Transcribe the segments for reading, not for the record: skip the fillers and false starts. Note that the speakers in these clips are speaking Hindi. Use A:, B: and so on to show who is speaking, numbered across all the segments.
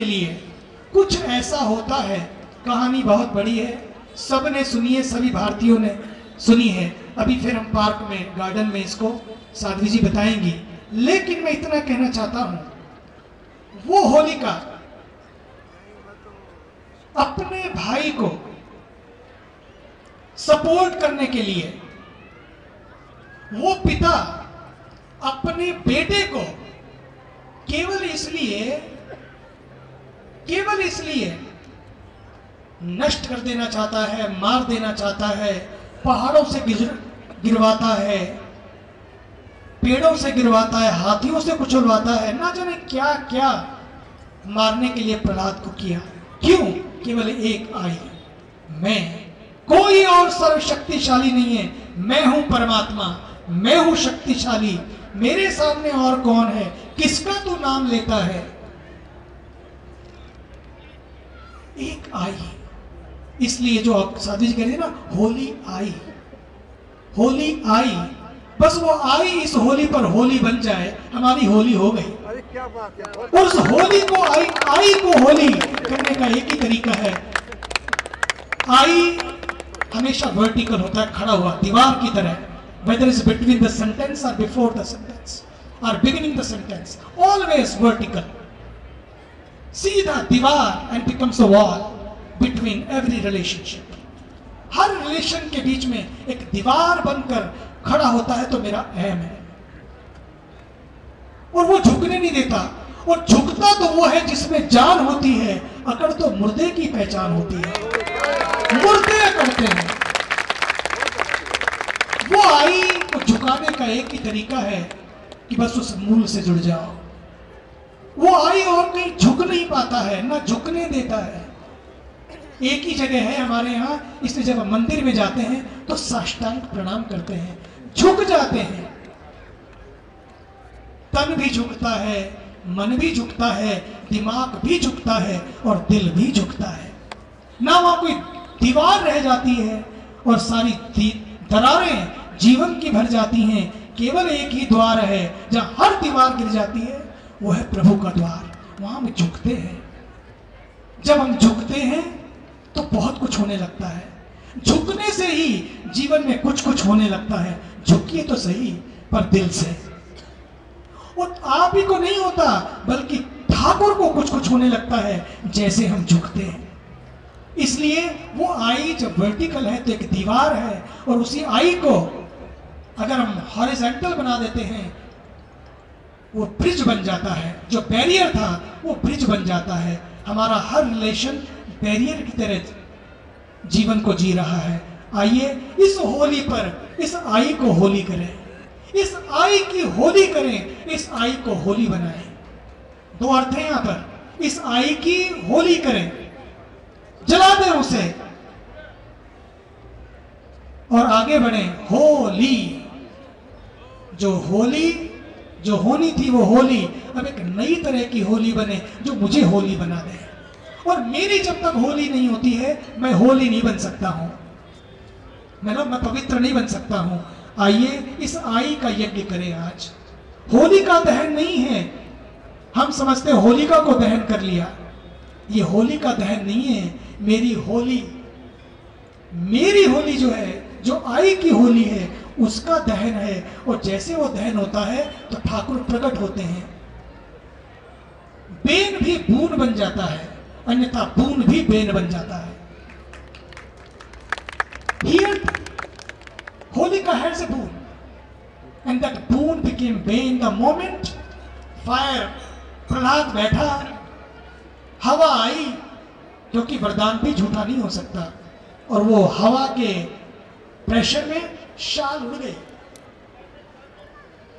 A: लिए कुछ ऐसा होता है। कहानी बहुत बड़ी है, सबने सुनी है, सभी भारतीयों ने सुनी है। अभी फिर हम पार्क में, गार्डन में इसको साध्वी जी बताएंगी। लेकिन मैं इतना कहना चाहता हूं, वो होलिका अपने भाई को सपोर्ट करने के लिए, वो पिता अपने बेटे को केवल इसलिए नष्ट कर देना चाहता है, मार देना चाहता है, पहाड़ों से गिरवाता है, पेड़ों से गिरवाता है, हाथियों से कुचलवाता है, ना जाने क्या क्या मारने के लिए प्रहलाद को किया। क्यों? केवल एक आई, मैं, कोई और सर्वशक्तिशाली नहीं है, मैं हूं परमात्मा, मैं हूं शक्तिशाली, मेरे सामने और कौन है, किसका तू नाम लेता है। एक आई, इसलिए जो आप साध्वी जी कह रही है ना, होली आई, होली आई, बस वो आई इस होली पर होली बन जाए, हमारी होली हो गई।
B: अरे क्या बात है।
A: उस होली को आई को होली करने का एक ही तरीका है। आई हमेशा वर्टिकल होता है, खड़ा हुआ दीवार की तरह, whether it's between the sentence or before the sentence or beginning the sentence, always vertical, सीधा दीवार and becomes a wall between every relationship। Her relation के बीच में एक दीवार बनकर खड़ा होता है तो मेरा अहम है, और वो झुकने नहीं देता। और झुकता तो वो है जिसमें जान होती है, अकड़ तो मुर्दे की पहचान होती है, मुर्दे अकड़ते हैं। वो आई को झुकाने का एक ही तरीका है कि बस उस मूल से जुड़ जाओ। वो आई और कहीं झुक नहीं पाता है, ना झुकने देता है। एक ही जगह है हमारे यहाँ, इसलिए जब हम मंदिर में जाते हैं तो साष्टांग प्रणाम करते हैं, झुक जाते हैं। तन भी झुकता है, मन भी झुकता है, दिमाग भी झुकता है और दिल भी झुकता है। ना वहां कोई दीवार रह जाती है और सारी दरारें जीवन की भर जाती हैं। केवल एक ही द्वार है जहां हर दीवार गिर जाती है, वो है प्रभु का द्वार। वहां हम झुकते हैं। जब हम झुकते हैं तो बहुत कुछ होने लगता है। झुकने से ही जीवन में कुछ कुछ होने लगता है। झुकिए तो सही, पर दिल से। और आप ही को नहीं होता, बल्कि ठाकुर को कुछ कुछ होने लगता है जैसे हम झुकते हैं। इसलिए वो आई जब वर्टिकल है तो एक दीवार है, और उसी आई को अगर हम हॉरिजॉन्टल बना देते हैं, वो ब्रिज बन जाता है। जो बैरियर था वो ब्रिज बन जाता है। हमारा हर रिलेशन बैरियर की तरह जीवन को जी रहा है। आइए इस होली पर इस आई को होली करें, इस आई की होली करें, इस आई को होली बनाएं। दो अर्थ है यहां पर, इस आई की होली करें, जला दें उसे और आगे बढ़े। होली, जो होली जो होनी थी वो होली अब एक नई तरह की होली बने, जो मुझे होली बना दे। और मेरी जब तक होली नहीं होती है, मैं होली नहीं बन सकता हूं, मैं पवित्र नहीं बन सकता हूं। आइए इस आई का यज्ञ करें आज। होलिका दहन नहीं है। हम समझते होलिका को दहन कर लिया, ये होलिका दहन नहीं है। मेरी होली जो है, जो आई की होली है, उसका दहन है। और जैसे वो दहन होता है तो ठाकुर प्रकट होते हैं। बेन भी बून बन जाता है, अन्यथा बून भी बेन बन जाता है। Here, Holika has a boon, and that boon became bane the moment fire। Prahlad बैठा, हवा आई, क्योंकि वरदान भी झूठा नहीं हो सकता, और वो हवा के प्रेशर में शाल उड़ गई,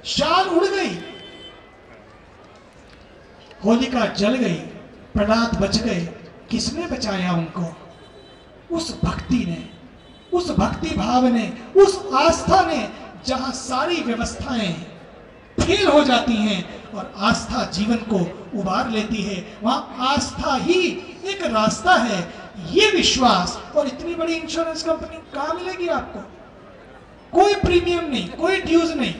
A: शाल उड़ गई, होलिका जल गई, प्रहलाद बच गए। किसने बचाया उनको? उस भक्ति ने, उस भक्ति भाव ने, उस आस्था ने, जहां सारी व्यवस्थाएं फेल हो जाती हैं और आस्था जीवन को उबार लेती है। वहां आस्था ही एक रास्ता है, ये विश्वास। और इतनी बड़ी इंश्योरेंस कंपनी कहां मिलेगी आपको? कोई प्रीमियम नहीं, कोई ड्यूज नहीं।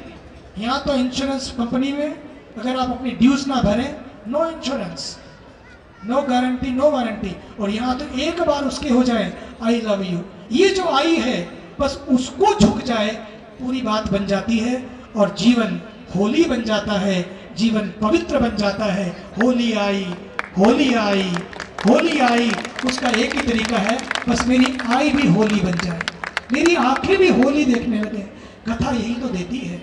A: यहां तो इंश्योरेंस कंपनी में अगर आप अपनी ड्यूज ना भरें, no insurance. No guarantee no warranty. और यहाँ तो एक बार उसके हो जाए आई लव यू, ये जो आई है बस उसको झुक जाए, पूरी बात बन जाती है और जीवन होली बन जाता है, जीवन पवित्र बन जाता है। होली आई होली आई होली आई, उसका एक ही तरीका है, बस मेरी आई भी होली बन जाए, मेरी आंखें भी होली देखने लगे। कथा यही तो देती है,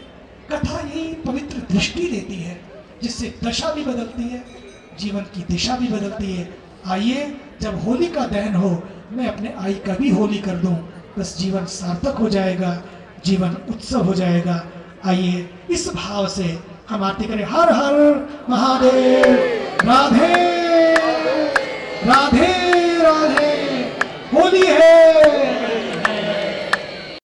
A: कथा यही पवित्र दृष्टि देती है, जिससे दशा भी बदलती है, जीवन की दिशा भी बदलती है। आइए जब होली का दहन हो, मैं अपने आई का भी होली कर दूं, बस जीवन सार्थक हो जाएगा, जीवन उत्सव हो जाएगा। आइए इस भाव से हम आरती करें। हर हर महादेव, राधे राधे राधे। होली है